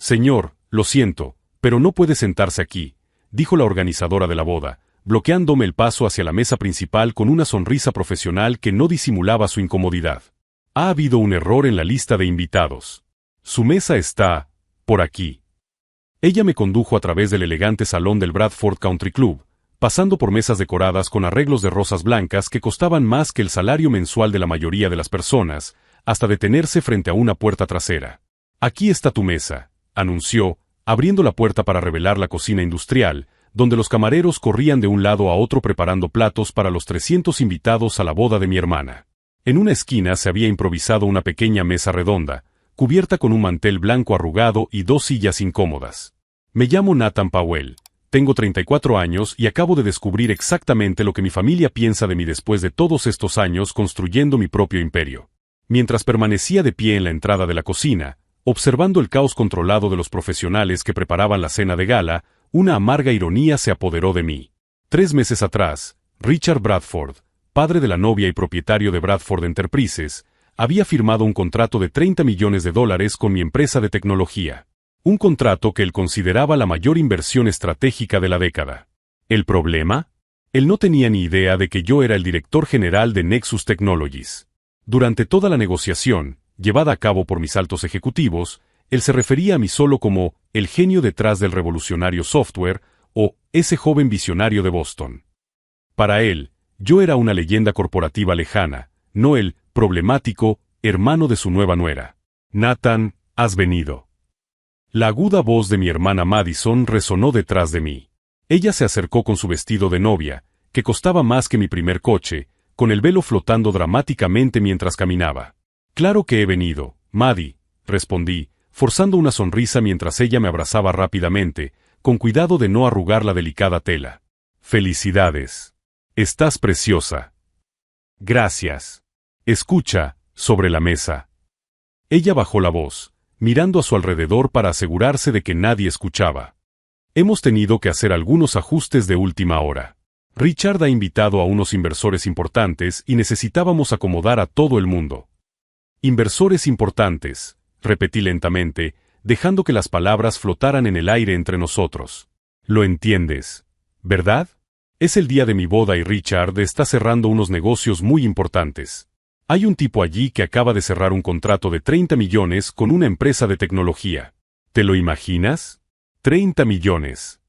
Señor, lo siento, pero no puede sentarse aquí, dijo la organizadora de la boda, bloqueándome el paso hacia la mesa principal con una sonrisa profesional que no disimulaba su incomodidad. Ha habido un error en la lista de invitados. Su mesa está por aquí. Ella me condujo a través del elegante salón del Bradford Country Club, pasando por mesas decoradas con arreglos de rosas blancas que costaban más que el salario mensual de la mayoría de las personas, hasta detenerse frente a una puerta trasera. Aquí está tu mesa, anunció, abriendo la puerta para revelar la cocina industrial, donde los camareros corrían de un lado a otro preparando platos para los 300 invitados a la boda de mi hermana. En una esquina se había improvisado una pequeña mesa redonda, cubierta con un mantel blanco arrugado y 2 sillas incómodas. Me llamo Nathan Powell, tengo 34 años y acabo de descubrir exactamente lo que mi familia piensa de mí después de todos estos años construyendo mi propio imperio. Mientras permanecía de pie en la entrada de la cocina, observando el caos controlado de los profesionales que preparaban la cena de gala, una amarga ironía se apoderó de mí. 3 meses atrás, Richard Bradford, padre de la novia y propietario de Bradford Enterprises, había firmado un contrato de $30 millones con mi empresa de tecnología. Un contrato que él consideraba la mayor inversión estratégica de la década. ¿El problema? Él no tenía ni idea de que yo era el director general de Nexus Technologies. Durante toda la negociación, llevada a cabo por mis altos ejecutivos, él se refería a mí solo como el genio detrás del revolucionario software o ese joven visionario de Boston. Para él, yo era una leyenda corporativa lejana, no el problemático hermano de su nueva nuera. Nathan, has venido. La aguda voz de mi hermana Madison resonó detrás de mí. Ella se acercó con su vestido de novia, que costaba más que mi primer coche, con el velo flotando dramáticamente mientras caminaba. Claro que he venido, Maddie, respondí, forzando una sonrisa mientras ella me abrazaba rápidamente, con cuidado de no arrugar la delicada tela. Felicidades. Estás preciosa. Gracias. Escucha, sobre la mesa. Ella bajó la voz, mirando a su alrededor para asegurarse de que nadie escuchaba. Hemos tenido que hacer algunos ajustes de última hora. Richard ha invitado a unos inversores importantes y necesitábamos acomodar a todo el mundo. Inversores importantes, repetí lentamente, dejando que las palabras flotaran en el aire entre nosotros. Lo entiendes, ¿verdad? Es el día de mi boda y Richard está cerrando unos negocios muy importantes. Hay un tipo allí que acaba de cerrar un contrato de 30 millones con una empresa de tecnología. ¿Te lo imaginas? 30 millones.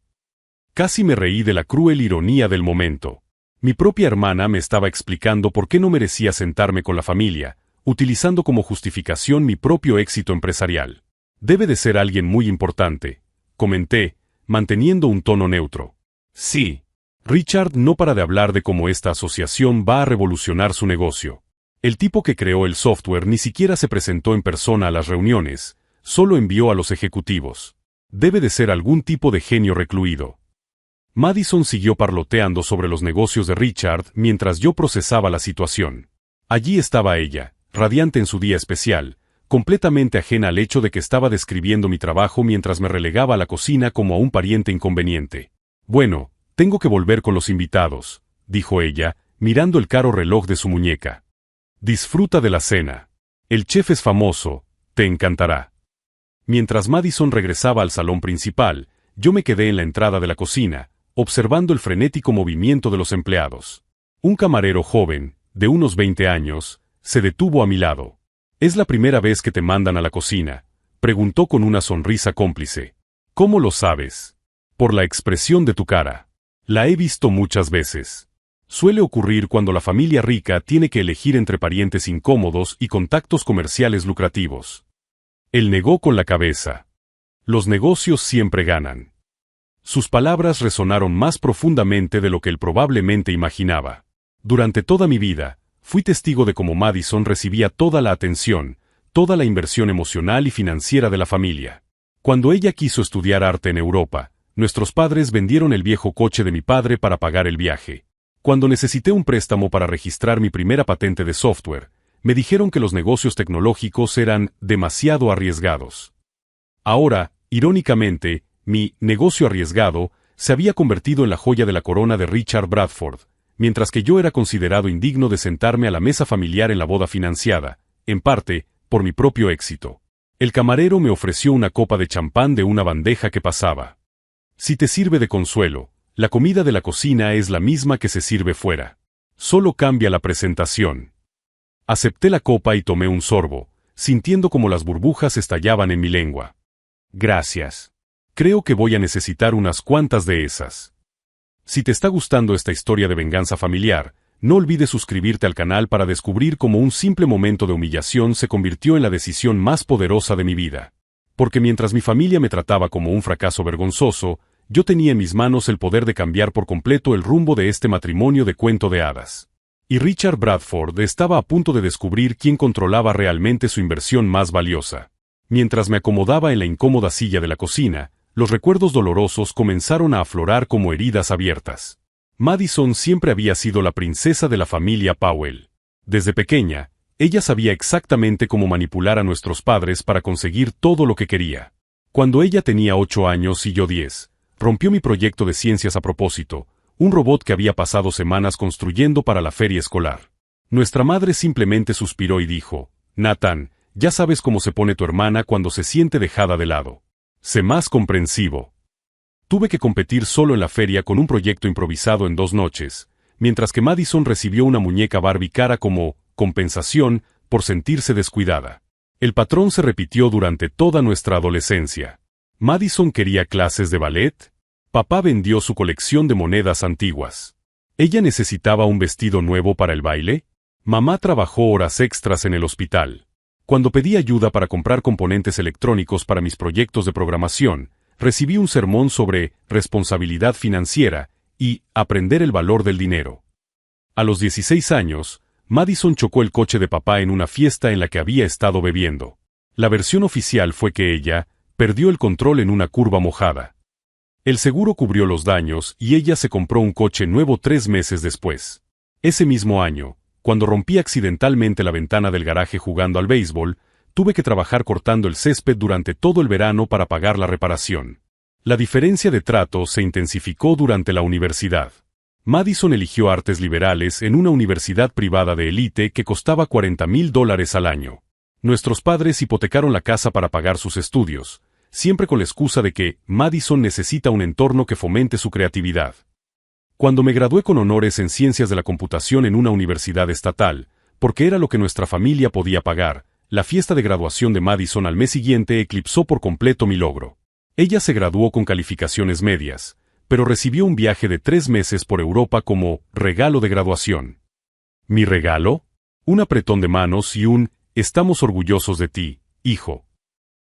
Casi me reí de la cruel ironía del momento. Mi propia hermana me estaba explicando por qué no merecía sentarme con la familia, utilizando como justificación mi propio éxito empresarial. Debe de ser alguien muy importante, comenté, manteniendo un tono neutro. Sí. Richard no para de hablar de cómo esta asociación va a revolucionar su negocio. El tipo que creó el software ni siquiera se presentó en persona a las reuniones, solo envió a los ejecutivos. Debe de ser algún tipo de genio recluido. Madison siguió parloteando sobre los negocios de Richard mientras yo procesaba la situación. Allí estaba ella, radiante en su día especial, completamente ajena al hecho de que estaba describiendo mi trabajo mientras me relegaba a la cocina como a un pariente inconveniente. Bueno, tengo que volver con los invitados, dijo ella, mirando el caro reloj de su muñeca. Disfruta de la cena. El chef es famoso, te encantará. Mientras Madison regresaba al salón principal, yo me quedé en la entrada de la cocina, observando el frenético movimiento de los empleados. Un camarero joven, de unos 20 años, se detuvo a mi lado. ¿Es la primera vez que te mandan a la cocina?, preguntó con una sonrisa cómplice. ¿Cómo lo sabes? Por la expresión de tu cara. La he visto muchas veces. Suele ocurrir cuando la familia rica tiene que elegir entre parientes incómodos y contactos comerciales lucrativos. Él negó con la cabeza. Los negocios siempre ganan. Sus palabras resonaron más profundamente de lo que él probablemente imaginaba. Durante toda mi vida, fui testigo de cómo Madison recibía toda la atención, toda la inversión emocional y financiera de la familia. Cuando ella quiso estudiar arte en Europa, nuestros padres vendieron el viejo coche de mi padre para pagar el viaje. Cuando necesité un préstamo para registrar mi primera patente de software, me dijeron que los negocios tecnológicos eran demasiado arriesgados. Ahora, irónicamente, mi negocio arriesgado se había convertido en la joya de la corona de Richard Bradford, mientras que yo era considerado indigno de sentarme a la mesa familiar en la boda financiada, en parte, por mi propio éxito. El camarero me ofreció una copa de champán de una bandeja que pasaba. Si te sirve de consuelo, la comida de la cocina es la misma que se sirve fuera. Solo cambia la presentación. Acepté la copa y tomé un sorbo, sintiendo como las burbujas estallaban en mi lengua. Gracias. Creo que voy a necesitar unas cuantas de esas. Si te está gustando esta historia de venganza familiar, no olvides suscribirte al canal para descubrir cómo un simple momento de humillación se convirtió en la decisión más poderosa de mi vida. Porque mientras mi familia me trataba como un fracaso vergonzoso, yo tenía en mis manos el poder de cambiar por completo el rumbo de este matrimonio de cuento de hadas. Y Richard Bradford estaba a punto de descubrir quién controlaba realmente su inversión más valiosa. Mientras me acomodaba en la incómoda silla de la cocina, los recuerdos dolorosos comenzaron a aflorar como heridas abiertas. Madison siempre había sido la princesa de la familia Powell. Desde pequeña, ella sabía exactamente cómo manipular a nuestros padres para conseguir todo lo que quería. Cuando ella tenía 8 años y yo 10, rompió mi proyecto de ciencias a propósito, un robot que había pasado semanas construyendo para la feria escolar. Nuestra madre simplemente suspiró y dijo, «Nathan, ya sabes cómo se pone tu hermana cuando se siente dejada de lado. Sé más comprensivo». Tuve que competir solo en la feria con un proyecto improvisado en 2 noches, mientras que Madison recibió una muñeca Barbie cara como compensación por sentirse descuidada. El patrón se repitió durante toda nuestra adolescencia. Madison quería clases de ballet. Papá vendió su colección de monedas antiguas. ¿Ella necesitaba un vestido nuevo para el baile? Mamá trabajó horas extras en el hospital. Cuando pedí ayuda para comprar componentes electrónicos para mis proyectos de programación, recibí un sermón sobre responsabilidad financiera y aprender el valor del dinero. A los 16 años, Madison chocó el coche de papá en una fiesta en la que había estado bebiendo. La versión oficial fue que ella perdió el control en una curva mojada. El seguro cubrió los daños y ella se compró un coche nuevo 3 meses después. Ese mismo año, cuando rompí accidentalmente la ventana del garaje jugando al béisbol, tuve que trabajar cortando el césped durante todo el verano para pagar la reparación. La diferencia de trato se intensificó durante la universidad. Madison eligió artes liberales en una universidad privada de élite que costaba $40,000 al año. Nuestros padres hipotecaron la casa para pagar sus estudios, siempre con la excusa de que Madison necesita un entorno que fomente su creatividad. Cuando me gradué con honores en ciencias de la computación en una universidad estatal, porque era lo que nuestra familia podía pagar, la fiesta de graduación de Madison al mes siguiente eclipsó por completo mi logro. Ella se graduó con calificaciones medias, pero recibió un viaje de 3 meses por Europa como regalo de graduación. ¿Mi regalo? Un apretón de manos y un «Estamos orgullosos de ti, hijo».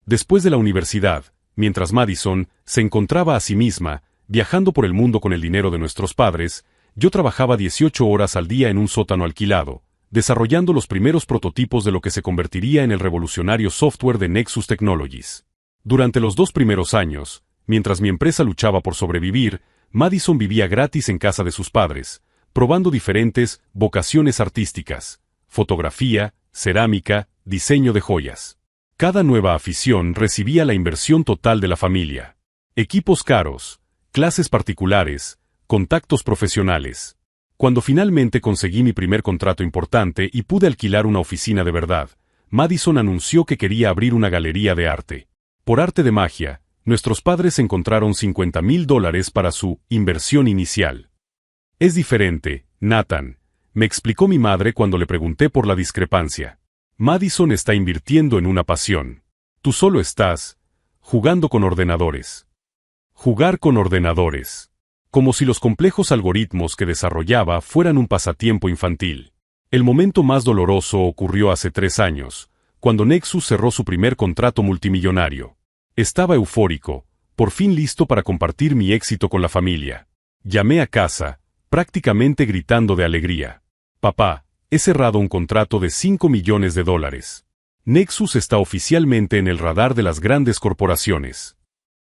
Después de la universidad, mientras Madison se encontraba a sí misma, viajando por el mundo con el dinero de nuestros padres, yo trabajaba 18 horas al día en un sótano alquilado, desarrollando los primeros prototipos de lo que se convertiría en el revolucionario software de Nexus Technologies. Durante los 2 primeros años, mientras mi empresa luchaba por sobrevivir, Madison vivía gratis en casa de sus padres, probando diferentes vocaciones artísticas: fotografía, cerámica, diseño de joyas. Cada nueva afición recibía la inversión total de la familia. Equipos caros, clases particulares, contactos profesionales. Cuando finalmente conseguí mi primer contrato importante y pude alquilar una oficina de verdad, Madison anunció que quería abrir una galería de arte. Por arte de magia, nuestros padres encontraron $50,000 para su inversión inicial. Es diferente, Nathan, me explicó mi madre cuando le pregunté por la discrepancia. Madison está invirtiendo en una pasión. Tú solo estás jugando con ordenadores. Jugar con ordenadores. Como si los complejos algoritmos que desarrollaba fueran un pasatiempo infantil. El momento más doloroso ocurrió hace 3 años, cuando Nexus cerró su primer contrato multimillonario. Estaba eufórico, por fin listo para compartir mi éxito con la familia. Llamé a casa, prácticamente gritando de alegría. Papá, he cerrado un contrato de $5 millones. Nexus está oficialmente en el radar de las grandes corporaciones.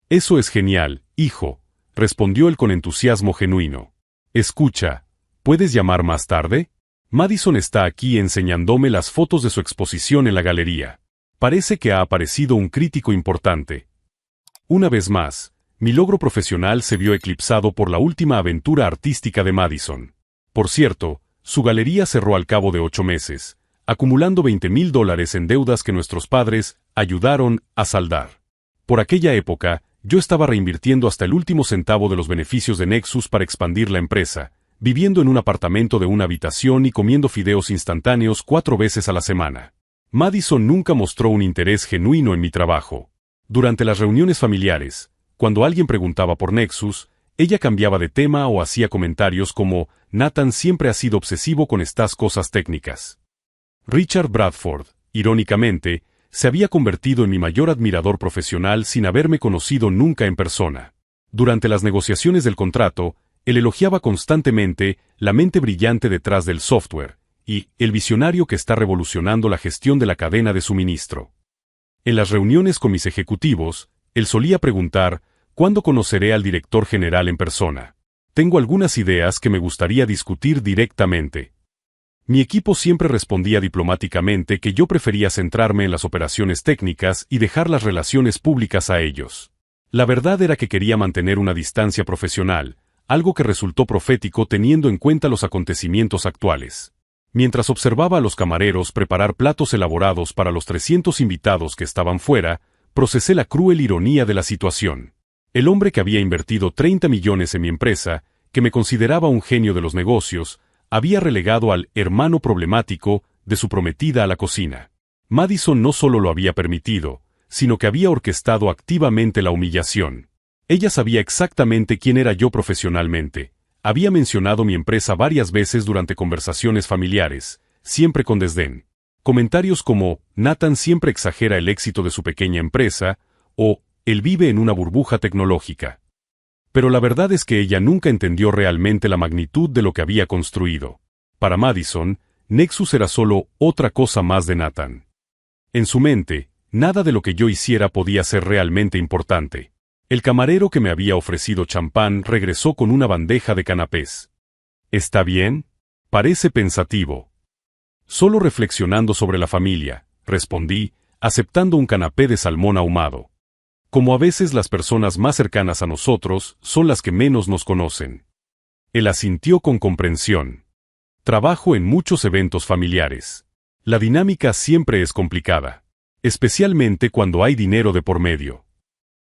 Eso es genial, hijo, respondió él con entusiasmo genuino. Escucha, ¿puedes llamar más tarde? Madison está aquí enseñándome las fotos de su exposición en la galería. Parece que ha aparecido un crítico importante. Una vez más, mi logro profesional se vio eclipsado por la última aventura artística de Madison. Por cierto, su galería cerró al cabo de 8 meses, acumulando $20,000 en deudas que nuestros padres ayudaron a saldar. Por aquella época, yo estaba reinvirtiendo hasta el último centavo de los beneficios de Nexus para expandir la empresa, viviendo en un apartamento de una habitación y comiendo fideos instantáneos 4 veces a la semana. Madison nunca mostró un interés genuino en mi trabajo. Durante las reuniones familiares, cuando alguien preguntaba por Nexus, ella cambiaba de tema o hacía comentarios como, Nathan siempre ha sido obsesivo con estas cosas técnicas. Richard Bradford, irónicamente, se había convertido en mi mayor admirador profesional sin haberme conocido nunca en persona. Durante las negociaciones del contrato, él elogiaba constantemente la mente brillante detrás del software y el visionario que está revolucionando la gestión de la cadena de suministro. En las reuniones con mis ejecutivos, él solía preguntar, ¿cuándo conoceré al director general en persona? Tengo algunas ideas que me gustaría discutir directamente. Mi equipo siempre respondía diplomáticamente que yo prefería centrarme en las operaciones técnicas y dejar las relaciones públicas a ellos. La verdad era que quería mantener una distancia profesional, algo que resultó profético teniendo en cuenta los acontecimientos actuales. Mientras observaba a los camareros preparar platos elaborados para los 300 invitados que estaban fuera, procesé la cruel ironía de la situación. El hombre que había invertido 30 millones en mi empresa, que me consideraba un genio de los negocios, había relegado al hermano problemático de su prometida a la cocina. Madison no solo lo había permitido, sino que había orquestado activamente la humillación. Ella sabía exactamente quién era yo profesionalmente. Había mencionado mi empresa varias veces durante conversaciones familiares, siempre con desdén. Comentarios como, Nathan siempre exagera el éxito de su pequeña empresa, o, él vive en una burbuja tecnológica. Pero la verdad es que ella nunca entendió realmente la magnitud de lo que había construido. Para Madison, Nexus era solo otra cosa más de Nathan. En su mente, nada de lo que yo hiciera podía ser realmente importante. El camarero que me había ofrecido champán regresó con una bandeja de canapés. ¿Está bien? Parece pensativo. Solo reflexionando sobre la familia, respondí, aceptando un canapé de salmón ahumado. Como a veces las personas más cercanas a nosotros son las que menos nos conocen. Él asintió con comprensión. Trabajo en muchos eventos familiares. La dinámica siempre es complicada, especialmente cuando hay dinero de por medio.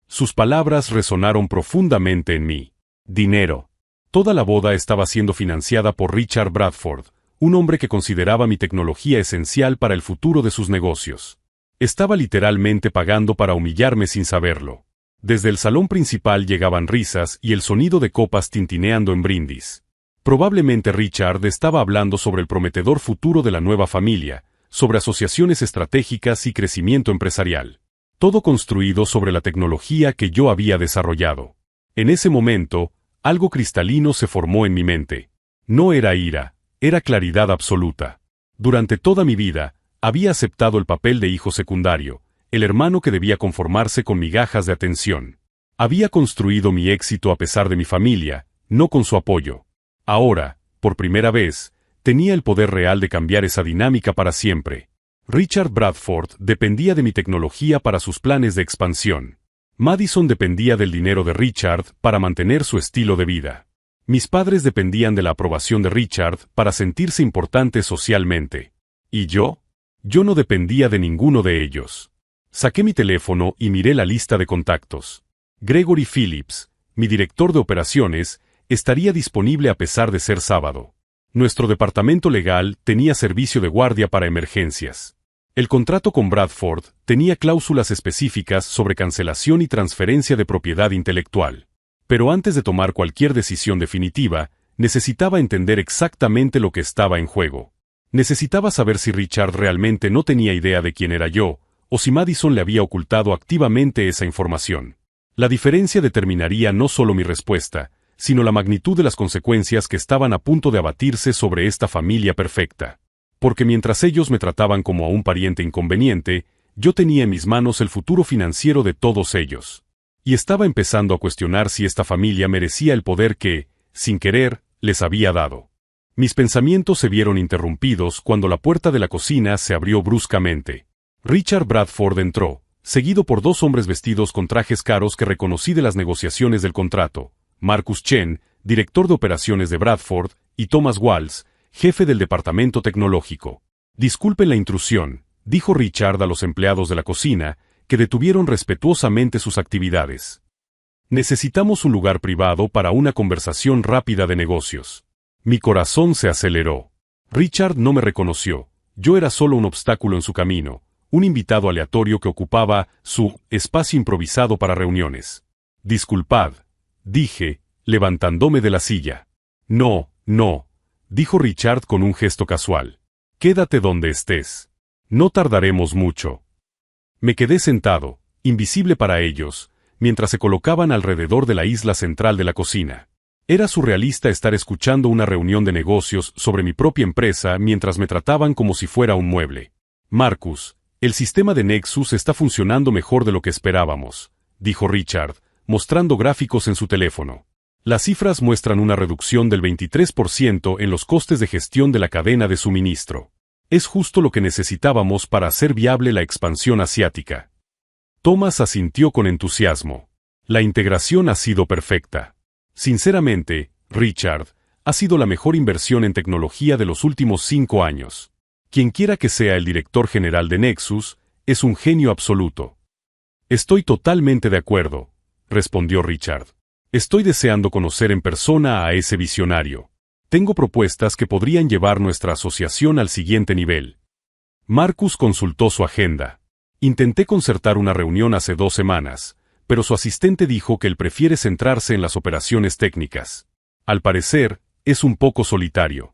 Sus palabras resonaron profundamente en mí. Dinero. Toda la boda estaba siendo financiada por Richard Bradford, un hombre que consideraba mi tecnología esencial para el futuro de sus negocios. Estaba literalmente pagando para humillarme sin saberlo. Desde el salón principal llegaban risas y el sonido de copas tintineando en brindis. Probablemente Richard estaba hablando sobre el prometedor futuro de la nueva familia, sobre asociaciones estratégicas y crecimiento empresarial. Todo construido sobre la tecnología que yo había desarrollado. En ese momento, algo cristalino se formó en mi mente. No era ira, era claridad absoluta. Durante toda mi vida, había aceptado el papel de hijo secundario, el hermano que debía conformarse con migajas de atención. Había construido mi éxito a pesar de mi familia, no con su apoyo. Ahora, por primera vez, tenía el poder real de cambiar esa dinámica para siempre. Richard Bradford dependía de mi tecnología para sus planes de expansión. Madison dependía del dinero de Richard para mantener su estilo de vida. Mis padres dependían de la aprobación de Richard para sentirse importantes socialmente. ¿Y yo? Yo no dependía de ninguno de ellos. Saqué mi teléfono y miré la lista de contactos. Gregory Phillips, mi director de operaciones, estaría disponible a pesar de ser sábado. Nuestro departamento legal tenía servicio de guardia para emergencias. El contrato con Bradford tenía cláusulas específicas sobre cancelación y transferencia de propiedad intelectual. Pero antes de tomar cualquier decisión definitiva, necesitaba entender exactamente lo que estaba en juego. Necesitaba saber si Richard realmente no tenía idea de quién era yo, o si Madison le había ocultado activamente esa información. La diferencia determinaría no solo mi respuesta, sino la magnitud de las consecuencias que estaban a punto de abatirse sobre esta familia perfecta. Porque mientras ellos me trataban como a un pariente inconveniente, yo tenía en mis manos el futuro financiero de todos ellos. Y estaba empezando a cuestionar si esta familia merecía el poder que, sin querer, les había dado. Mis pensamientos se vieron interrumpidos cuando la puerta de la cocina se abrió bruscamente. Richard Bradford entró, seguido por 2 hombres vestidos con trajes caros que reconocí de las negociaciones del contrato, Marcus Chen, director de operaciones de Bradford, y Thomas Walls, jefe del departamento tecnológico. Disculpen la intrusión, dijo Richard a los empleados de la cocina, que detuvieron respetuosamente sus actividades. Necesitamos un lugar privado para una conversación rápida de negocios. Mi corazón se aceleró. Richard no me reconoció. Yo era solo un obstáculo en su camino, un invitado aleatorio que ocupaba su espacio improvisado para reuniones. Disculpad, dije, levantándome de la silla. No, no, dijo Richard con un gesto casual. Quédate donde estés. No tardaremos mucho. Me quedé sentado, invisible para ellos, mientras se colocaban alrededor de la isla central de la cocina. Era surrealista estar escuchando una reunión de negocios sobre mi propia empresa mientras me trataban como si fuera un mueble. Marcus, el sistema de Nexus está funcionando mejor de lo que esperábamos, dijo Richard, mostrando gráficos en su teléfono. Las cifras muestran una reducción del 23% en los costes de gestión de la cadena de suministro. Es justo lo que necesitábamos para hacer viable la expansión asiática. Thomas asintió con entusiasmo. La integración ha sido perfecta. Sinceramente, Richard, ha sido la mejor inversión en tecnología de los últimos 5 años. Quienquiera que sea el director general de Nexus, es un genio absoluto. Estoy totalmente de acuerdo, respondió Richard. Estoy deseando conocer en persona a ese visionario. Tengo propuestas que podrían llevar nuestra asociación al siguiente nivel. Marcus consultó su agenda. Intenté concertar una reunión hace 2 semanas, pero su asistente dijo que él prefiere centrarse en las operaciones técnicas. Al parecer, es un poco solitario.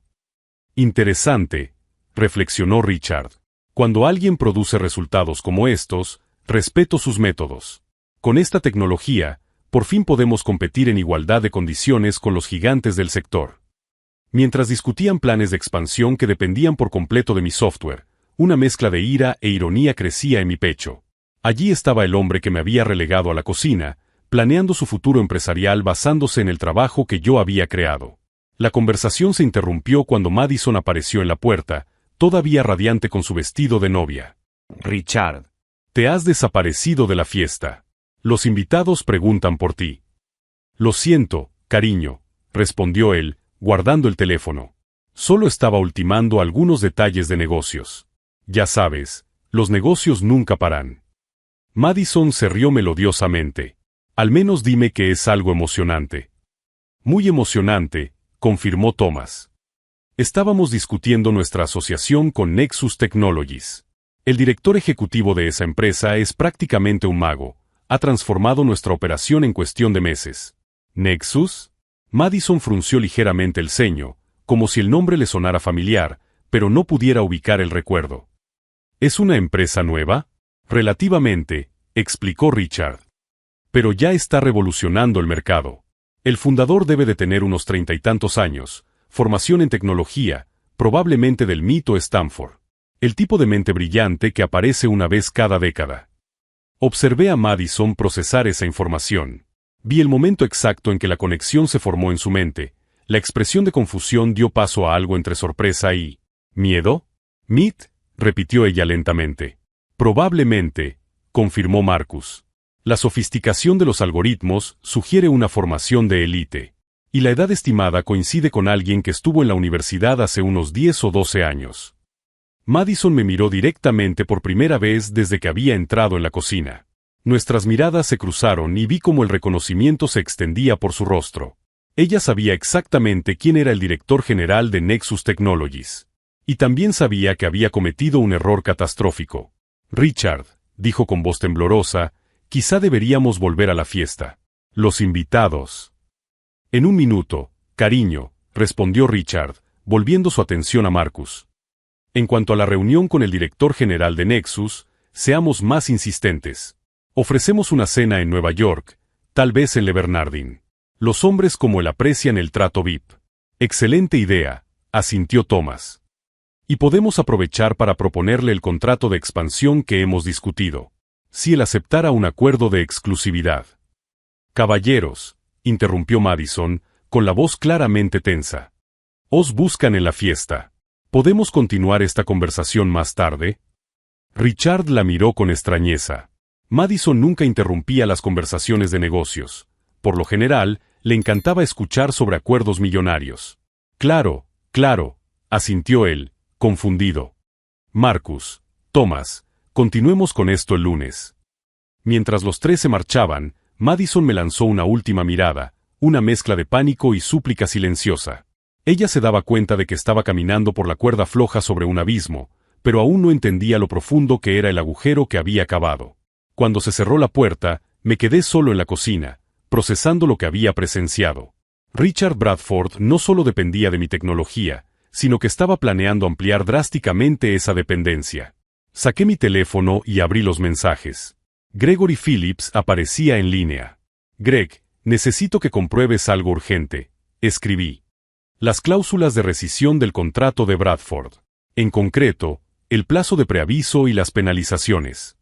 Interesante, reflexionó Richard. Cuando alguien produce resultados como estos, respeto sus métodos. Con esta tecnología, por fin podemos competir en igualdad de condiciones con los gigantes del sector. Mientras discutían planes de expansión que dependían por completo de mi software, una mezcla de ira e ironía crecía en mi pecho. Allí estaba el hombre que me había relegado a la cocina, planeando su futuro empresarial basándose en el trabajo que yo había creado. La conversación se interrumpió cuando Madison apareció en la puerta, todavía radiante con su vestido de novia. Richard. Te has desaparecido de la fiesta. Los invitados preguntan por ti. Lo siento, cariño, respondió él, guardando el teléfono. Solo estaba ultimando algunos detalles de negocios. Ya sabes, los negocios nunca paran. Madison se rió melodiosamente. Al menos dime que es algo emocionante. Muy emocionante, confirmó Thomas. Estábamos discutiendo nuestra asociación con Nexus Technologies. El director ejecutivo de esa empresa es prácticamente un mago. Ha transformado nuestra operación en cuestión de meses. ¿Nexus? Madison frunció ligeramente el ceño, como si el nombre le sonara familiar, pero no pudiera ubicar el recuerdo. ¿Es una empresa nueva? Relativamente, explicó Richard. Pero ya está revolucionando el mercado. El fundador debe de tener unos 30 y tantos años, formación en tecnología, probablemente del mito Stanford. El tipo de mente brillante que aparece una vez cada década. Observé a Madison procesar esa información. Vi el momento exacto en que la conexión se formó en su mente. La expresión de confusión dio paso a algo entre sorpresa y ¿miedo? ¿Mit? Repitió ella lentamente. Probablemente, confirmó Marcus. La sofisticación de los algoritmos sugiere una formación de élite. Y la edad estimada coincide con alguien que estuvo en la universidad hace unos 10 o 12 años. Madison me miró directamente por primera vez desde que había entrado en la cocina. Nuestras miradas se cruzaron y vi cómo el reconocimiento se extendía por su rostro. Ella sabía exactamente quién era el director general de Nexus Technologies. Y también sabía que había cometido un error catastrófico. Richard, dijo con voz temblorosa, quizá deberíamos volver a la fiesta. Los invitados. En un minuto, cariño, respondió Richard, volviendo su atención a Marcus. En cuanto a la reunión con el director general de Nexus, seamos más insistentes. Ofrecemos una cena en Nueva York, tal vez en Le Bernardin. Los hombres como él aprecian el trato VIP. Excelente idea, asintió Thomas. Y podemos aprovechar para proponerle el contrato de expansión que hemos discutido. Si él aceptara un acuerdo de exclusividad. Caballeros, interrumpió Madison, con la voz claramente tensa. Os buscan en la fiesta. ¿Podemos continuar esta conversación más tarde? Richard la miró con extrañeza. Madison nunca interrumpía las conversaciones de negocios. Por lo general, le encantaba escuchar sobre acuerdos millonarios. Claro, claro, asintió él, confundido. Marcus, Thomas, continuemos con esto el lunes. Mientras los tres se marchaban, Madison me lanzó una última mirada, una mezcla de pánico y súplica silenciosa. Ella se daba cuenta de que estaba caminando por la cuerda floja sobre un abismo, pero aún no entendía lo profundo que era el agujero que había cavado. Cuando se cerró la puerta, me quedé solo en la cocina, procesando lo que había presenciado. Richard Bradford no solo dependía de mi tecnología, sino que estaba planeando ampliar drásticamente esa dependencia. Saqué mi teléfono y abrí los mensajes. Gregory Phillips aparecía en línea. Greg, necesito que compruebes algo urgente, escribí. Las cláusulas de rescisión del contrato de Bradford. En concreto, el plazo de preaviso y las penalizaciones.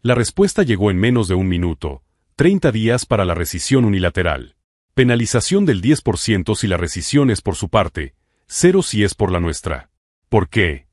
La respuesta llegó en menos de un minuto, 30 días para la rescisión unilateral. Penalización del 10% si la rescisión es por su parte, 0 si es por la nuestra. ¿Por qué?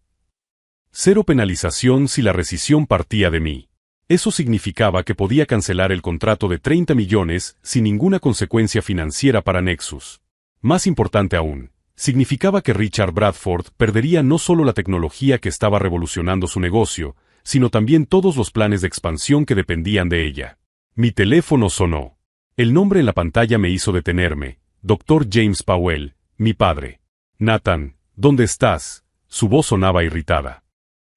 0 penalización si la rescisión partía de mí. Eso significaba que podía cancelar el contrato de 30 millones sin ninguna consecuencia financiera para Nexus. Más importante aún, significaba que Richard Bradford perdería no solo la tecnología que estaba revolucionando su negocio, sino también todos los planes de expansión que dependían de ella. Mi teléfono sonó. El nombre en la pantalla me hizo detenerme. Dr. James Powell, mi padre. Nathan, ¿dónde estás? Su voz sonaba irritada.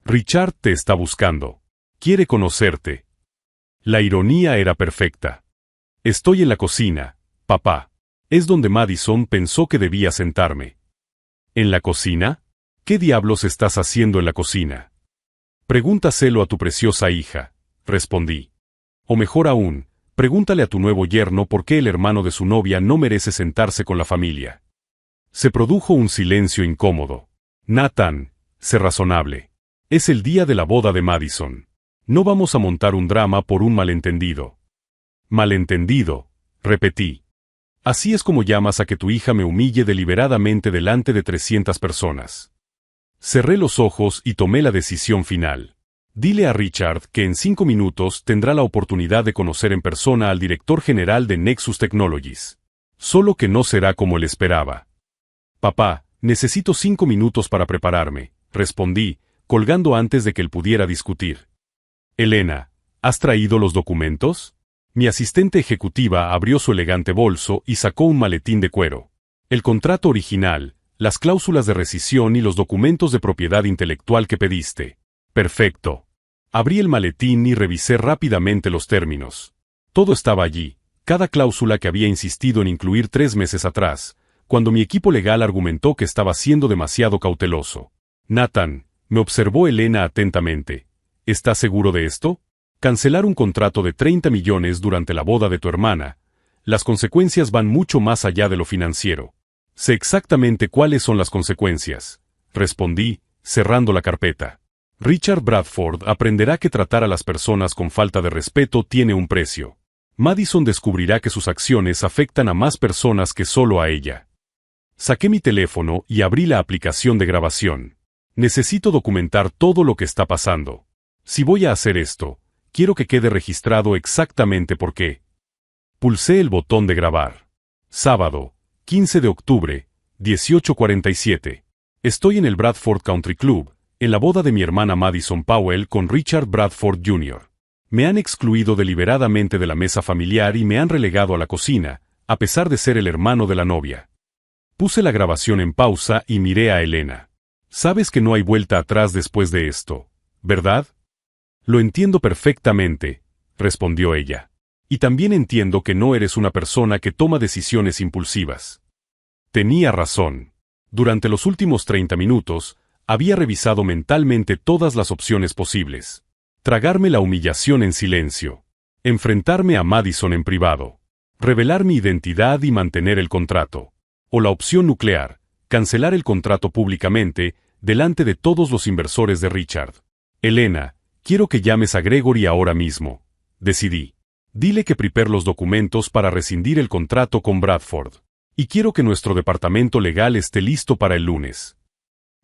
Richard te está buscando. Quiere conocerte. La ironía era perfecta. Estoy en la cocina, papá. Es donde Madison pensó que debía sentarme. ¿En la cocina? ¿Qué diablos estás haciendo en la cocina? Pregúntaselo a tu preciosa hija, respondí. O mejor aún, pregúntale a tu nuevo yerno por qué el hermano de su novia no merece sentarse con la familia. Se produjo un silencio incómodo. Nathan, sé razonable. Es el día de la boda de Madison. No vamos a montar un drama por un malentendido. Malentendido, repetí. Así es como llamas a que tu hija me humille deliberadamente delante de 300 personas. Cerré los ojos y tomé la decisión final. Dile a Richard que en 5 minutos tendrá la oportunidad de conocer en persona al director general de Nexus Technologies. Solo que no será como él esperaba. Papá, necesito 5 minutos para prepararme, respondí, colgando antes de que él pudiera discutir. Elena, ¿has traído los documentos? Mi asistente ejecutiva abrió su elegante bolso y sacó un maletín de cuero. El contrato original, las cláusulas de rescisión y los documentos de propiedad intelectual que pediste. Perfecto. Abrí el maletín y revisé rápidamente los términos. Todo estaba allí, cada cláusula que había insistido en incluir 3 meses atrás, cuando mi equipo legal argumentó que estaba siendo demasiado cauteloso. Nathan, me observó Elena atentamente. ¿Estás seguro de esto? Cancelar un contrato de 30 millones durante la boda de tu hermana. Las consecuencias van mucho más allá de lo financiero. Sé exactamente cuáles son las consecuencias, respondí, cerrando la carpeta. Richard Bradford aprenderá que tratar a las personas con falta de respeto tiene un precio. Madison descubrirá que sus acciones afectan a más personas que solo a ella. Saqué mi teléfono y abrí la aplicación de grabación. Necesito documentar todo lo que está pasando. Si voy a hacer esto, quiero que quede registrado exactamente por qué. Pulsé el botón de grabar. Sábado, 15 de octubre, 18:47. Estoy en el Bradford Country Club, en la boda de mi hermana Madison Powell con Richard Bradford Jr. Me han excluido deliberadamente de la mesa familiar y me han relegado a la cocina, a pesar de ser el hermano de la novia. Puse la grabación en pausa y miré a Elena. Sabes que no hay vuelta atrás después de esto, ¿verdad? Lo entiendo perfectamente, respondió ella. Y también entiendo que no eres una persona que toma decisiones impulsivas. Tenía razón. Durante los últimos 30 minutos, había revisado mentalmente todas las opciones posibles. Tragarme la humillación en silencio. Enfrentarme a Madison en privado. Revelar mi identidad y mantener el contrato. O la opción nuclear, cancelar el contrato públicamente, delante de todos los inversores de Richard. Elena, quiero que llames a Gregory ahora mismo. Decidí. Dile que prepare los documentos para rescindir el contrato con Bradford. Y quiero que nuestro departamento legal esté listo para el lunes.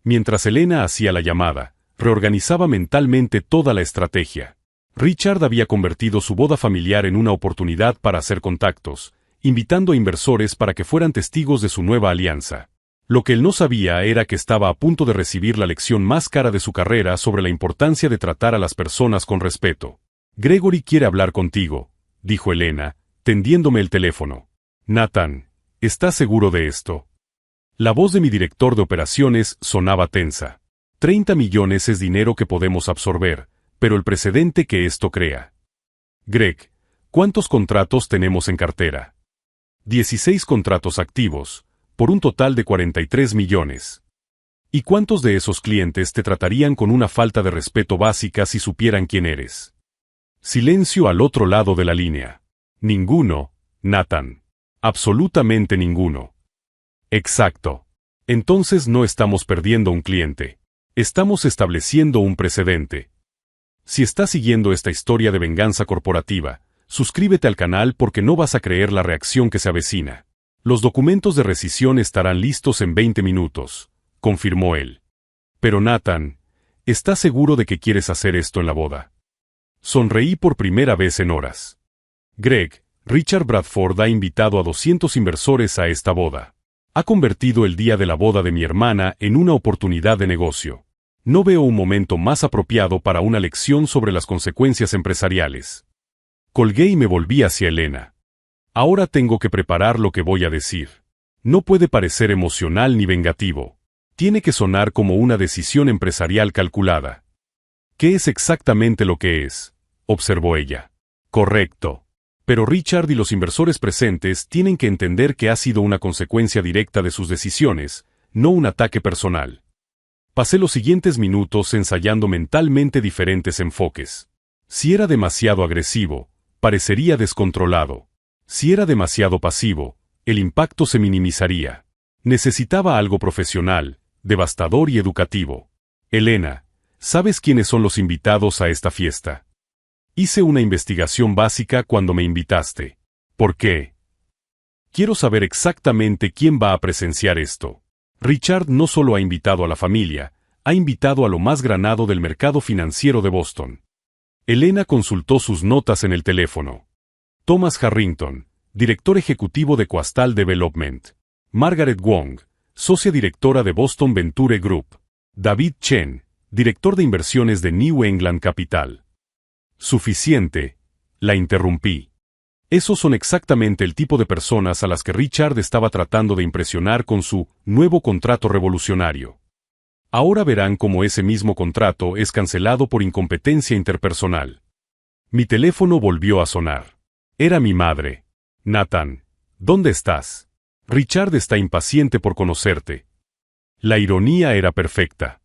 Mientras Elena hacía la llamada, reorganizaba mentalmente toda la estrategia. Richard había convertido su boda familiar en una oportunidad para hacer contactos, invitando a inversores para que fueran testigos de su nueva alianza. Lo que él no sabía era que estaba a punto de recibir la lección más cara de su carrera sobre la importancia de tratar a las personas con respeto. Gregory quiere hablar contigo, dijo Elena, tendiéndome el teléfono. Nathan, ¿estás seguro de esto? La voz de mi director de operaciones sonaba tensa. 30 millones es dinero que podemos absorber, pero el precedente que esto crea. Greg, ¿cuántos contratos tenemos en cartera? 16 contratos activos, por un total de 43 millones. ¿Y cuántos de esos clientes te tratarían con una falta de respeto básica si supieran quién eres? Silencio al otro lado de la línea. Ninguno, Nathan. Absolutamente ninguno. Exacto. Entonces no estamos perdiendo un cliente. Estamos estableciendo un precedente. Si estás siguiendo esta historia de venganza corporativa, suscríbete al canal porque no vas a creer la reacción que se avecina. Los documentos de rescisión estarán listos en 20 minutos, confirmó él. Pero Nathan, ¿estás seguro de que quieres hacer esto en la boda? Sonreí por primera vez en horas. Greg, Richard Bradford ha invitado a 200 inversores a esta boda. Ha convertido el día de la boda de mi hermana en una oportunidad de negocio. No veo un momento más apropiado para una lección sobre las consecuencias empresariales. Colgué y me volví hacia Elena. Ahora tengo que preparar lo que voy a decir. No puede parecer emocional ni vengativo. Tiene que sonar como una decisión empresarial calculada. ¿Qué es exactamente lo que es?, observó ella. Correcto. Pero Richard y los inversores presentes tienen que entender que ha sido una consecuencia directa de sus decisiones, no un ataque personal. Pasé los siguientes minutos ensayando mentalmente diferentes enfoques. Si era demasiado agresivo, parecería descontrolado. Si era demasiado pasivo, el impacto se minimizaría. Necesitaba algo profesional, devastador y educativo. Elena, ¿sabes quiénes son los invitados a esta fiesta? Hice una investigación básica cuando me invitaste. ¿Por qué? Quiero saber exactamente quién va a presenciar esto. Richard no solo ha invitado a la familia, ha invitado a lo más granado del mercado financiero de Boston. Elena consultó sus notas en el teléfono. Thomas Harrington, director ejecutivo de Coastal Development. Margaret Wong, socia directora de Boston Venture Group. David Chen, director de inversiones de New England Capital. Suficiente, la interrumpí. Esos son exactamente el tipo de personas a las que Richard estaba tratando de impresionar con su nuevo contrato revolucionario. Ahora verán cómo ese mismo contrato es cancelado por incompetencia interpersonal. Mi teléfono volvió a sonar. Era mi madre. Nathan, ¿dónde estás? Richard está impaciente por conocerte. La ironía era perfecta.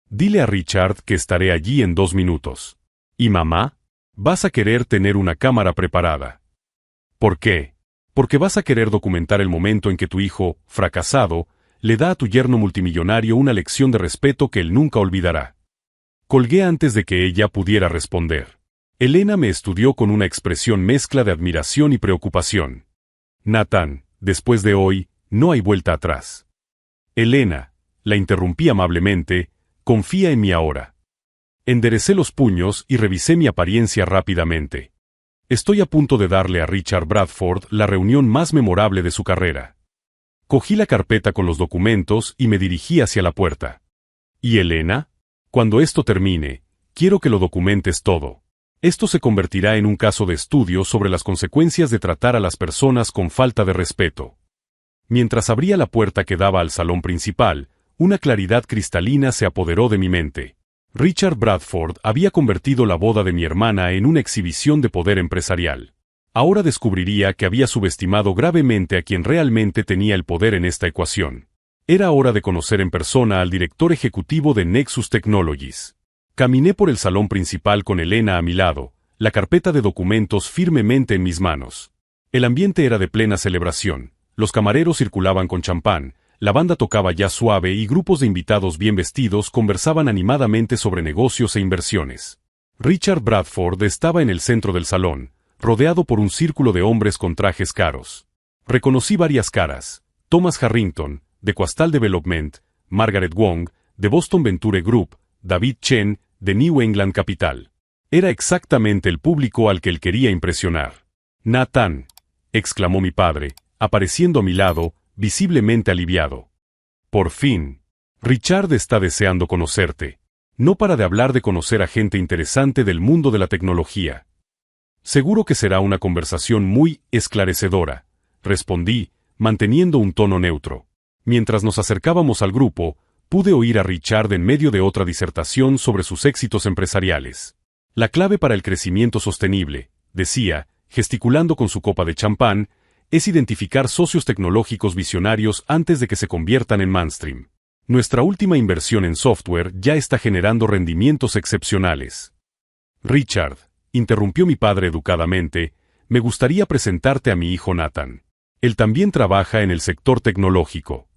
Dile a Richard que estaré allí en 2 minutos. ¿Y mamá? Vas a querer tener una cámara preparada. ¿Por qué? Porque vas a querer documentar el momento en que tu hijo, fracasado, le da a tu yerno multimillonario una lección de respeto que él nunca olvidará. Colgué antes de que ella pudiera responder. Elena me estudió con una expresión mezcla de admiración y preocupación. Nathan, después de hoy, no hay vuelta atrás. Elena, la interrumpí amablemente, confía en mí ahora. Enderecé los puños y revisé mi apariencia rápidamente. Estoy a punto de darle a Richard Bradford la reunión más memorable de su carrera. Cogí la carpeta con los documentos y me dirigí hacia la puerta. ¿Y Elena? Cuando esto termine, quiero que lo documentes todo. Esto se convertirá en un caso de estudio sobre las consecuencias de tratar a las personas con falta de respeto. Mientras abría la puerta que daba al salón principal, una claridad cristalina se apoderó de mi mente. Richard Bradford había convertido la boda de mi hermana en una exhibición de poder empresarial. Ahora descubriría que había subestimado gravemente a quien realmente tenía el poder en esta ecuación. Era hora de conocer en persona al director ejecutivo de Nexus Technologies. Caminé por el salón principal con Elena a mi lado, la carpeta de documentos firmemente en mis manos. El ambiente era de plena celebración, los camareros circulaban con champán, la banda tocaba jazz suave y grupos de invitados bien vestidos conversaban animadamente sobre negocios e inversiones. Richard Bradford estaba en el centro del salón, rodeado por un círculo de hombres con trajes caros. Reconocí varias caras: Thomas Harrington, de Coastal Development; Margaret Wong, de Boston Venture Group; David Chen, de New England Capital. Era exactamente el público al que él quería impresionar. «Nathan», exclamó mi padre, apareciendo a mi lado, visiblemente aliviado. Por fin. Richard está deseando conocerte. No para de hablar de conocer a gente interesante del mundo de la tecnología. Seguro que será una conversación muy esclarecedora, respondí, manteniendo un tono neutro. Mientras nos acercábamos al grupo, pude oír a Richard en medio de otra disertación sobre sus éxitos empresariales. La clave para el crecimiento sostenible, decía, gesticulando con su copa de champán, es identificar socios tecnológicos visionarios antes de que se conviertan en mainstream. Nuestra última inversión en software ya está generando rendimientos excepcionales. Richard, interrumpió mi padre educadamente, me gustaría presentarte a mi hijo Nathan. Él también trabaja en el sector tecnológico.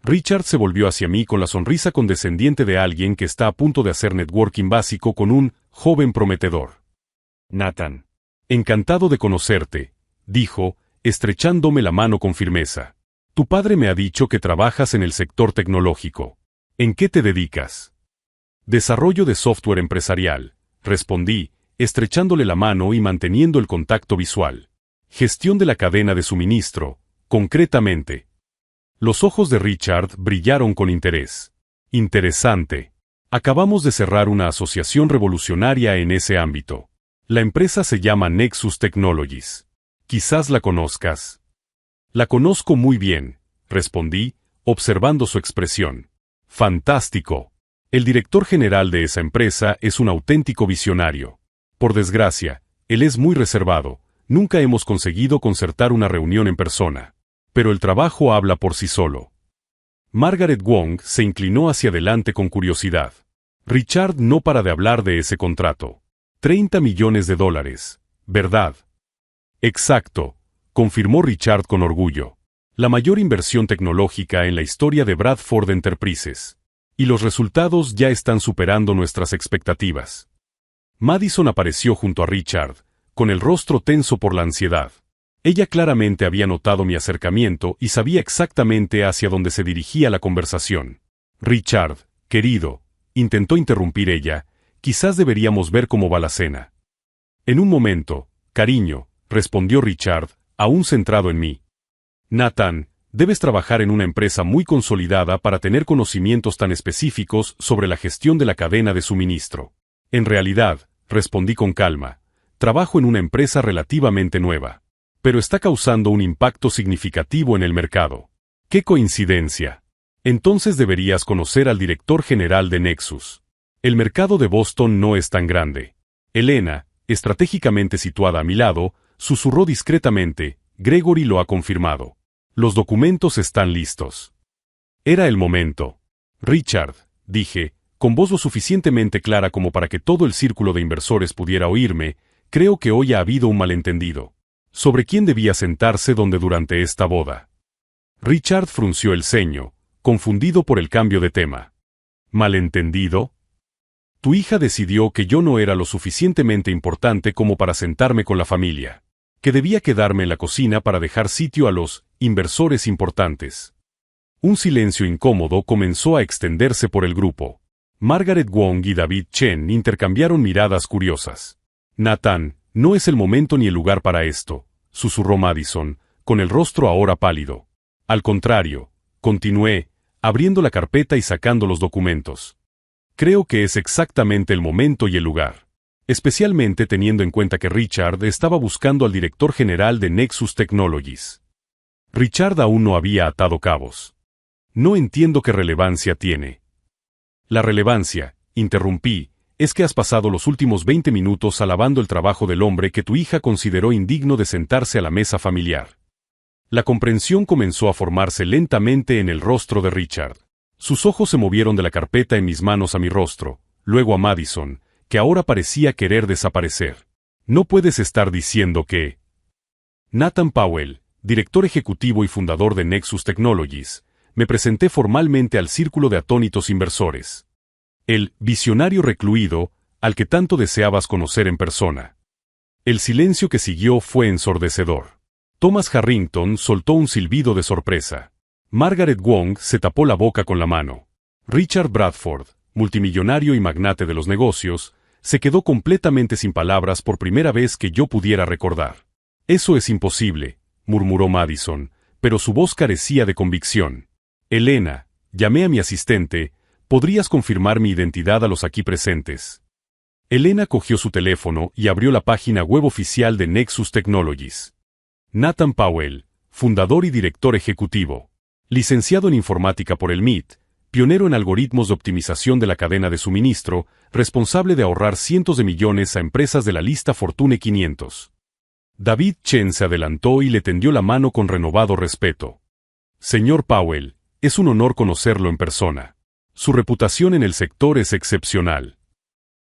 Richard se volvió hacia mí con la sonrisa condescendiente de alguien que está a punto de hacer networking básico con un joven prometedor. Nathan. Encantado de conocerte, dijo, estrechándome la mano con firmeza. Tu padre me ha dicho que trabajas en el sector tecnológico. ¿En qué te dedicas? Desarrollo de software empresarial, respondí, estrechándole la mano y manteniendo el contacto visual. Gestión de la cadena de suministro, concretamente. Los ojos de Richard brillaron con interés. Interesante. Acabamos de cerrar una asociación revolucionaria en ese ámbito. La empresa se llama Nexus Technologies. Quizás la conozcas. La conozco muy bien, respondí, observando su expresión. Fantástico. El director general de esa empresa es un auténtico visionario. Por desgracia, él es muy reservado, nunca hemos conseguido concertar una reunión en persona. Pero el trabajo habla por sí solo. Margaret Wong se inclinó hacia adelante con curiosidad. Richard no para de hablar de ese contrato. $30 millones, ¿verdad? Exacto, confirmó Richard con orgullo. La mayor inversión tecnológica en la historia de Bradford Enterprises. Y los resultados ya están superando nuestras expectativas. Madison apareció junto a Richard, con el rostro tenso por la ansiedad. Ella claramente había notado mi acercamiento y sabía exactamente hacia dónde se dirigía la conversación. Richard, querido, intentó interrumpir ella, quizás deberíamos ver cómo va la cena. En un momento, cariño, respondió Richard, aún centrado en mí. Nathan, debes trabajar en una empresa muy consolidada para tener conocimientos tan específicos sobre la gestión de la cadena de suministro. En realidad, respondí con calma, trabajo en una empresa relativamente nueva. Pero está causando un impacto significativo en el mercado. ¡Qué coincidencia! Entonces deberías conocer al director general de Nexus. El mercado de Boston no es tan grande. Elena, estratégicamente situada a mi lado, susurró discretamente, Gregory lo ha confirmado. Los documentos están listos. Era el momento. Richard, dije, con voz lo suficientemente clara como para que todo el círculo de inversores pudiera oírme, creo que hoy ha habido un malentendido. ¿Sobre quién debía sentarse durante esta boda? Richard frunció el ceño, confundido por el cambio de tema. ¿Malentendido? Tu hija decidió que yo no era lo suficientemente importante como para sentarme con la familia, que debía quedarme en la cocina para dejar sitio a los inversores importantes. Un silencio incómodo comenzó a extenderse por el grupo. Margaret Wong y David Chen intercambiaron miradas curiosas. Nathan, no es el momento ni el lugar para esto, susurró Madison, con el rostro ahora pálido. Al contrario, continué, abriendo la carpeta y sacando los documentos. Creo que es exactamente el momento y el lugar. Especialmente teniendo en cuenta que Richard estaba buscando al director general de Nexus Technologies. Richard aún no había atado cabos. No entiendo qué relevancia tiene. La relevancia, interrumpí, es que has pasado los últimos 20 minutos alabando el trabajo del hombre que tu hija consideró indigno de sentarse a la mesa familiar. La comprensión comenzó a formarse lentamente en el rostro de Richard. Sus ojos se movieron de la carpeta en mis manos a mi rostro, luego a Madison, que ahora parecía querer desaparecer. No puedes estar diciendo que... Nathan Powell, director ejecutivo y fundador de Nexus Technologies, me presenté formalmente al círculo de atónitos inversores. El visionario recluido, al que tanto deseabas conocer en persona. El silencio que siguió fue ensordecedor. Thomas Harrington soltó un silbido de sorpresa. Margaret Wong se tapó la boca con la mano. Richard Bradford, multimillonario y magnate de los negocios, se quedó completamente sin palabras por primera vez que yo pudiera recordar. Eso es imposible, murmuró Madison, pero su voz carecía de convicción. Elena, Llamé a mi asistente. ¿Podrías confirmar mi identidad a los aquí presentes? Elena cogió su teléfono y abrió la página web oficial de Nexus Technologies. Nathan Powell, fundador y director ejecutivo. Licenciado en informática por el MIT, pionero en algoritmos de optimización de la cadena de suministro, responsable de ahorrar cientos de millones a empresas de la lista Fortune 500. David Chen se adelantó y le tendió la mano con renovado respeto. Señor Powell, es un honor conocerlo en persona. Su reputación en el sector es excepcional.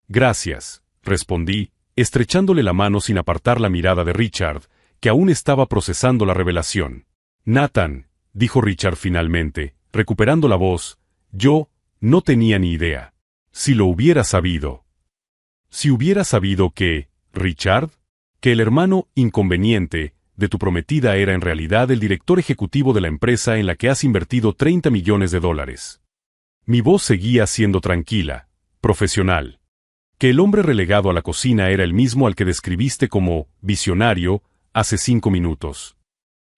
Gracias, respondí, estrechándole la mano sin apartar la mirada de Richard, que aún estaba procesando la revelación. Nathan, dijo Richard finalmente, recuperando la voz, yo no tenía ni idea. Si lo hubiera sabido. Si hubiera sabido que, Richard, que el hermano inconveniente de tu prometida era en realidad el director ejecutivo de la empresa en la que has invertido $30 millones. Mi voz seguía siendo tranquila, profesional. Que el hombre relegado a la cocina era el mismo al que describiste como visionario hace 5 minutos.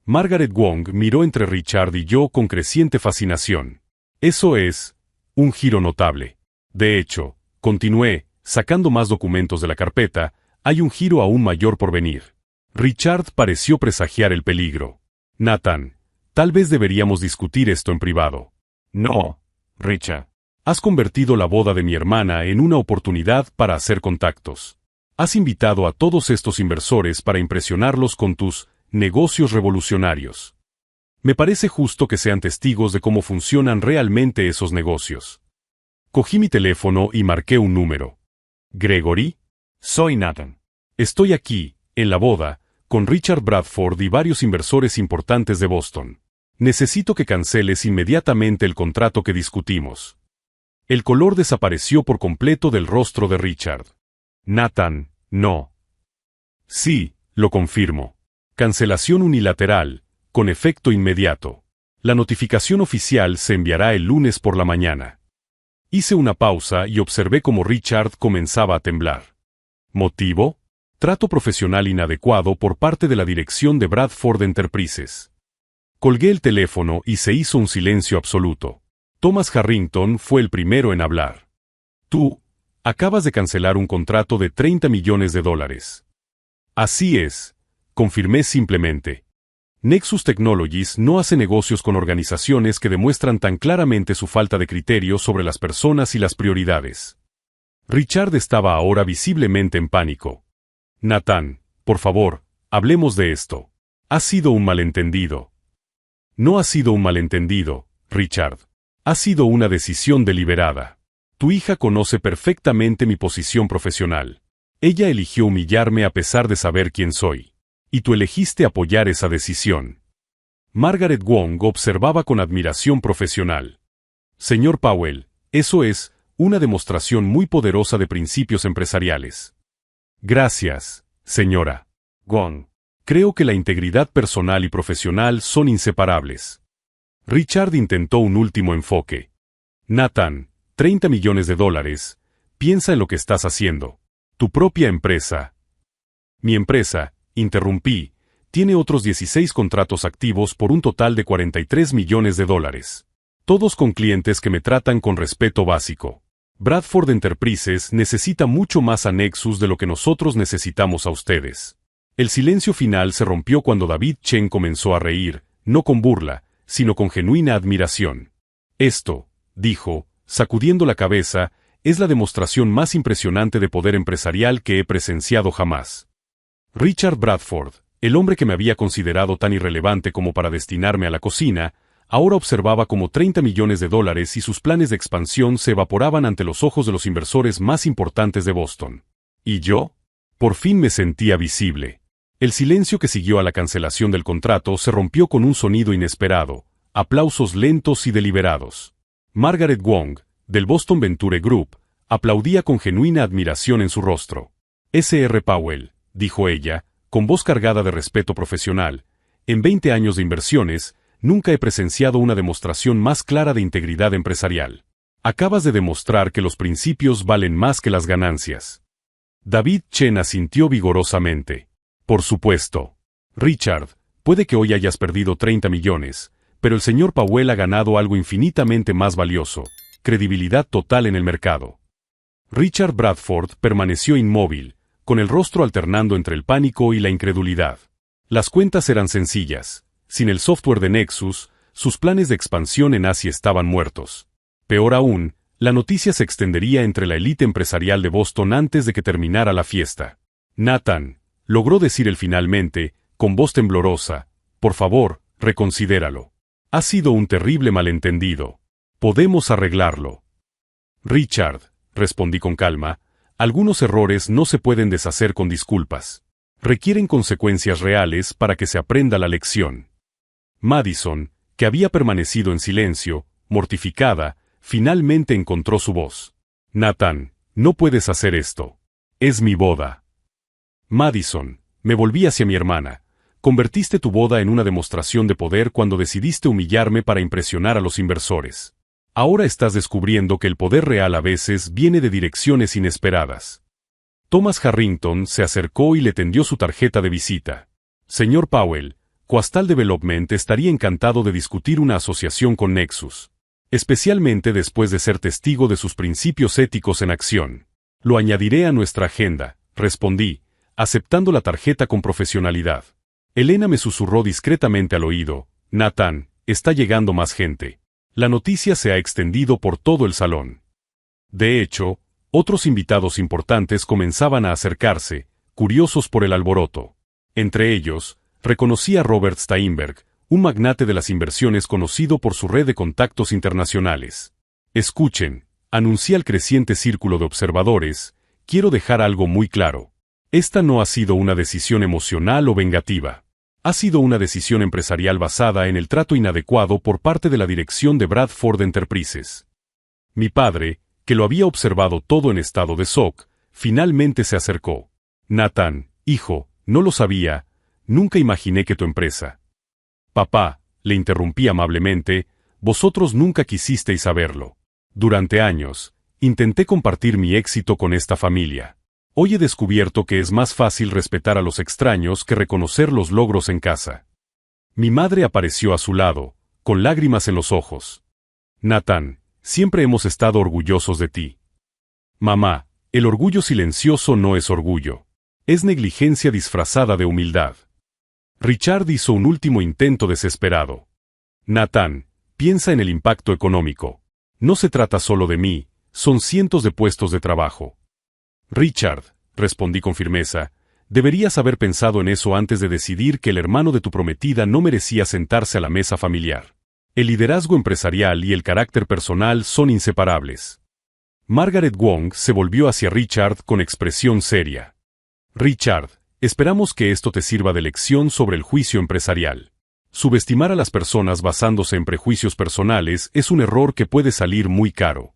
Margaret Wong miró entre Richard y yo con creciente fascinación. Eso es un giro notable. De hecho, continué, sacando más documentos de la carpeta, hay un giro aún mayor por venir. Richard pareció presagiar el peligro. Nathan, tal vez deberíamos discutir esto en privado. No, Richard. Has convertido la boda de mi hermana en una oportunidad para hacer contactos. Has invitado a todos estos inversores para impresionarlos con tus negocios revolucionarios. Me parece justo que sean testigos de cómo funcionan realmente esos negocios. Cogí mi teléfono y marqué un número. ¿Gregory? Soy Nathan. Estoy aquí, en la boda, con Richard Bradford y varios inversores importantes de Boston. Necesito que canceles inmediatamente el contrato que discutimos. El color desapareció por completo del rostro de Richard. Nathan, no. Sí, lo confirmo. Cancelación unilateral, con efecto inmediato. La notificación oficial se enviará el lunes por la mañana. Hice una pausa y observé cómo Richard comenzaba a temblar. ¿Motivo? Trato profesional inadecuado por parte de la dirección de Bradford Enterprises. Colgué el teléfono y se hizo un silencio absoluto. Thomas Harrington fue el primero en hablar. Tú, acabas de cancelar un contrato de $30 millones. Así es, confirmé simplemente. Nexus Technologies no hace negocios con organizaciones que demuestran tan claramente su falta de criterio sobre las personas y las prioridades. Richard estaba ahora visiblemente en pánico. Nathan, por favor, hablemos de esto. Ha sido un malentendido. No ha sido un malentendido, Richard. Ha sido una decisión deliberada. Tu hija conoce perfectamente mi posición profesional. Ella eligió humillarme a pesar de saber quién soy. Y tú elegiste apoyar esa decisión. Margaret Wong observaba con admiración profesional. Señor Powell, eso es una demostración muy poderosa de principios empresariales. Gracias, señora Wong. Creo que la integridad personal y profesional son inseparables. Richard intentó un último enfoque. Nathan, $30 millones. Piensa en lo que estás haciendo. Tu propia empresa. Mi empresa, interrumpí, tiene otros 16 contratos activos por un total de $43 millones. Todos con clientes que me tratan con respeto básico. Bradford Enterprises necesita mucho más a Nexus de lo que nosotros necesitamos a ustedes. El silencio final se rompió cuando David Chen comenzó a reír, no con burla, sino con genuina admiración. Esto, dijo, sacudiendo la cabeza, es la demostración más impresionante de poder empresarial que he presenciado jamás. Richard Bradford, el hombre que me había considerado tan irrelevante como para destinarme a la cocina, ahora observaba como $30 millones y sus planes de expansión se evaporaban ante los ojos de los inversores más importantes de Boston. ¿Y yo? Por fin me sentía visible. El silencio que siguió a la cancelación del contrato se rompió con un sonido inesperado, aplausos lentos y deliberados. Margaret Wong, del Boston Venture Group, aplaudía con genuina admiración en su rostro. Sr. Powell, dijo ella, con voz cargada de respeto profesional, en 20 años de inversiones, nunca he presenciado una demostración más clara de integridad empresarial. Acabas de demostrar que los principios valen más que las ganancias. David Chen asintió vigorosamente. Por supuesto. Richard, puede que hoy hayas perdido $30 millones, pero el señor Powell ha ganado algo infinitamente más valioso: credibilidad total en el mercado. Richard Bradford permaneció inmóvil, con el rostro alternando entre el pánico y la incredulidad. Las cuentas eran sencillas. Sin el software de Nexus, sus planes de expansión en Asia estaban muertos. Peor aún, la noticia se extendería entre la élite empresarial de Boston antes de que terminara la fiesta. Nathan, logró decir él finalmente, con voz temblorosa, por favor, reconsidéralo. Ha sido un terrible malentendido. Podemos arreglarlo. Richard, respondí con calma, algunos errores no se pueden deshacer con disculpas. Requieren consecuencias reales para que se aprenda la lección. Madison, que había permanecido en silencio, mortificada, finalmente encontró su voz. Nathan, no puedes hacer esto. Es mi boda. Madison, me volví hacia mi hermana. Convertiste tu boda en una demostración de poder cuando decidiste humillarme para impresionar a los inversores. Ahora estás descubriendo que el poder real a veces viene de direcciones inesperadas. Thomas Harrington se acercó y le tendió su tarjeta de visita. Señor Powell, Coastal Development estaría encantado de discutir una asociación con Nexus, especialmente después de ser testigo de sus principios éticos en acción. Lo añadiré a nuestra agenda, respondí, aceptando la tarjeta con profesionalidad. Elena me susurró discretamente al oído: Nathan, está llegando más gente. La noticia se ha extendido por todo el salón. De hecho, otros invitados importantes comenzaban a acercarse, curiosos por el alboroto. Entre ellos, reconocí a Robert Steinberg, un magnate de las inversiones conocido por su red de contactos internacionales. Escuchen, anuncié al creciente círculo de observadores, quiero dejar algo muy claro. Esta no ha sido una decisión emocional o vengativa. Ha sido una decisión empresarial basada en el trato inadecuado por parte de la dirección de Bradford Enterprises. Mi padre, que lo había observado todo en estado de shock, finalmente se acercó. Nathan, hijo, no lo sabía, nunca imaginé que tu empresa. Papá, le interrumpí amablemente, vosotros nunca quisisteis saberlo. Durante años, intenté compartir mi éxito con esta familia. Hoy he descubierto que es más fácil respetar a los extraños que reconocer los logros en casa. Mi madre apareció a su lado, con lágrimas en los ojos. Nathan, siempre hemos estado orgullosos de ti. Mamá, el orgullo silencioso no es orgullo. Es negligencia disfrazada de humildad. Richard hizo un último intento desesperado. Nathan, piensa en el impacto económico. No se trata solo de mí, son cientos de puestos de trabajo. Richard, respondí con firmeza, deberías haber pensado en eso antes de decidir que el hermano de tu prometida no merecía sentarse a la mesa familiar. El liderazgo empresarial y el carácter personal son inseparables. Margaret Wong se volvió hacia Richard con expresión seria. Richard, esperamos que esto te sirva de lección sobre el juicio empresarial. Subestimar a las personas basándose en prejuicios personales es un error que puede salir muy caro.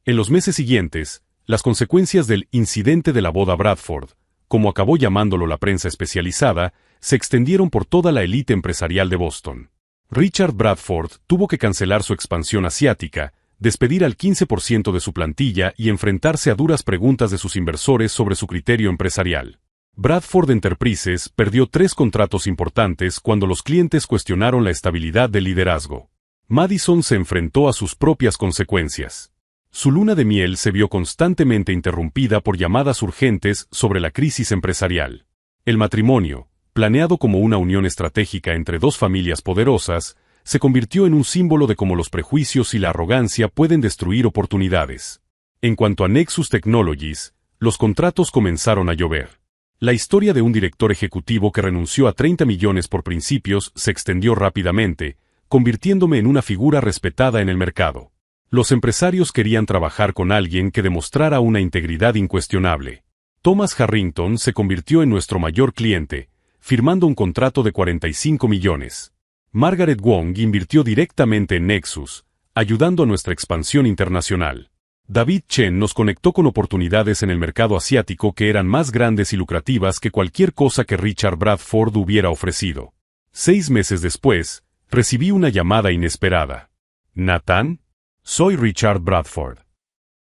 En los meses siguientes, las consecuencias del incidente de la boda Bradford, como acabó llamándolo la prensa especializada, se extendieron por toda la élite empresarial de Boston. Richard Bradford tuvo que cancelar su expansión asiática, despedir al 15% de su plantilla y enfrentarse a duras preguntas de sus inversores sobre su criterio empresarial. Bradford Enterprises perdió 3 contratos importantes cuando los clientes cuestionaron la estabilidad del liderazgo. Madison se enfrentó a sus propias consecuencias. Su luna de miel se vio constantemente interrumpida por llamadas urgentes sobre la crisis empresarial. El matrimonio, planeado como una unión estratégica entre 2 familias poderosas, se convirtió en un símbolo de cómo los prejuicios y la arrogancia pueden destruir oportunidades. En cuanto a Nexus Technologies, los contratos comenzaron a llover. La historia de un director ejecutivo que renunció a 30 millones por principios se extendió rápidamente, convirtiéndome en una figura respetada en el mercado. Los empresarios querían trabajar con alguien que demostrara una integridad incuestionable. Thomas Harrington se convirtió en nuestro mayor cliente, firmando un contrato de 45 millones. Margaret Wong invirtió directamente en Nexus, ayudando a nuestra expansión internacional. David Chen nos conectó con oportunidades en el mercado asiático que eran más grandes y lucrativas que cualquier cosa que Richard Bradford hubiera ofrecido. 6 meses después, recibí una llamada inesperada. ¿Nathan? Soy Richard Bradford.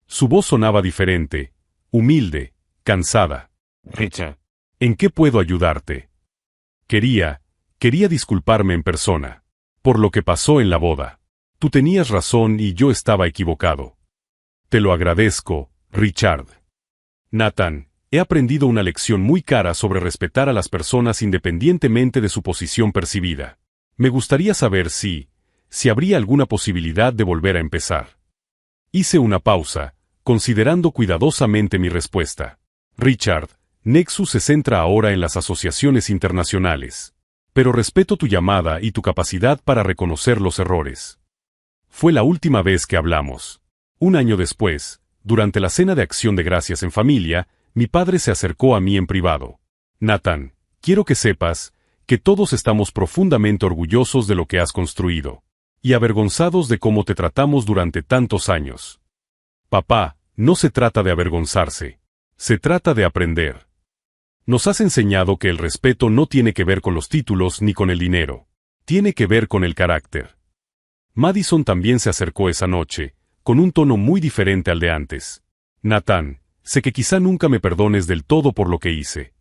Su voz sonaba diferente, humilde, cansada. Richard. ¿En qué puedo ayudarte? Quería disculparme en persona. por lo que pasó en la boda. Tú tenías razón y yo estaba equivocado. Te lo agradezco, Richard. Nathan, he aprendido una lección muy cara sobre respetar a las personas independientemente de su posición percibida. Me gustaría saber si habría alguna posibilidad de volver a empezar. Hice una pausa, considerando cuidadosamente mi respuesta. Richard, Nexus se centra ahora en las asociaciones internacionales. Pero respeto tu llamada y tu capacidad para reconocer los errores. Fue la última vez que hablamos. Un año después, durante la cena de Acción de Gracias en familia, mi padre se acercó a mí en privado. Nathan, quiero que sepas que todos estamos profundamente orgullosos de lo que has construido. Y avergonzados de cómo te tratamos durante tantos años. Papá, no se trata de avergonzarse. Se trata de aprender. Nos has enseñado que el respeto no tiene que ver con los títulos ni con el dinero. Tiene que ver con el carácter. Madison también se acercó esa noche, con un tono muy diferente al de antes. Nathan, sé que quizá nunca me perdones del todo por lo que hice.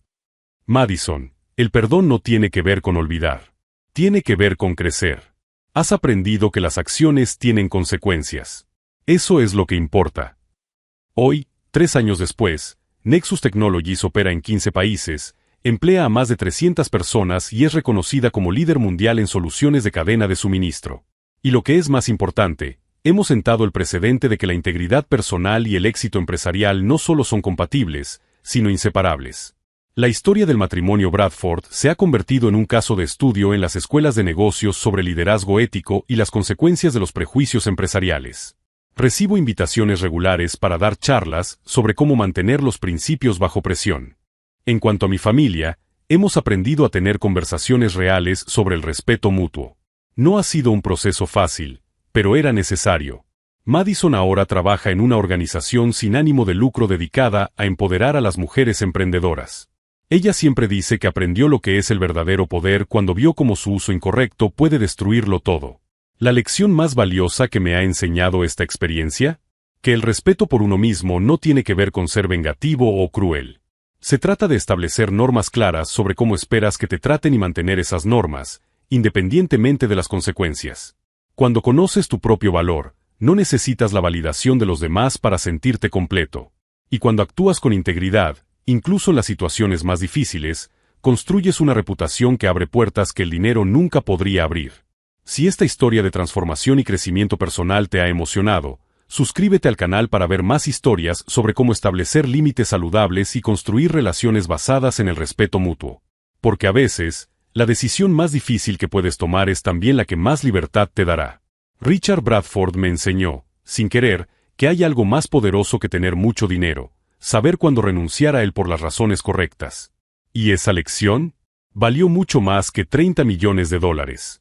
Madison, el perdón no tiene que ver con olvidar. Tiene que ver con crecer. Has aprendido que las acciones tienen consecuencias. Eso es lo que importa. Hoy, 3 años después, Nexus Technologies opera en 15 países, emplea a más de 300 personas y es reconocida como líder mundial en soluciones de cadena de suministro. Y lo que es más importante, hemos sentado el precedente de que la integridad personal y el éxito empresarial no solo son compatibles, sino inseparables. La historia del matrimonio Bradford se ha convertido en un caso de estudio en las escuelas de negocios sobre liderazgo ético y las consecuencias de los prejuicios empresariales. Recibo invitaciones regulares para dar charlas sobre cómo mantener los principios bajo presión. En cuanto a mi familia, hemos aprendido a tener conversaciones reales sobre el respeto mutuo. No ha sido un proceso fácil, pero era necesario. Madison ahora trabaja en una organización sin ánimo de lucro dedicada a empoderar a las mujeres emprendedoras. Ella siempre dice que aprendió lo que es el verdadero poder cuando vio cómo su uso incorrecto puede destruirlo todo. ¿La lección más valiosa que me ha enseñado esta experiencia? Que el respeto por uno mismo no tiene que ver con ser vengativo o cruel. Se trata de establecer normas claras sobre cómo esperas que te traten y mantener esas normas, independientemente de las consecuencias. Cuando conoces tu propio valor, no necesitas la validación de los demás para sentirte completo. Y cuando actúas con integridad, incluso en las situaciones más difíciles, construyes una reputación que abre puertas que el dinero nunca podría abrir. Si esta historia de transformación y crecimiento personal te ha emocionado, suscríbete al canal para ver más historias sobre cómo establecer límites saludables y construir relaciones basadas en el respeto mutuo. Porque a veces, la decisión más difícil que puedes tomar es también la que más libertad te dará. Richard Bradford me enseñó, sin querer, que hay algo más poderoso que tener mucho dinero. Saber cuándo renunciar a él por las razones correctas. ¿Y esa lección? Valió mucho más que $30 millones.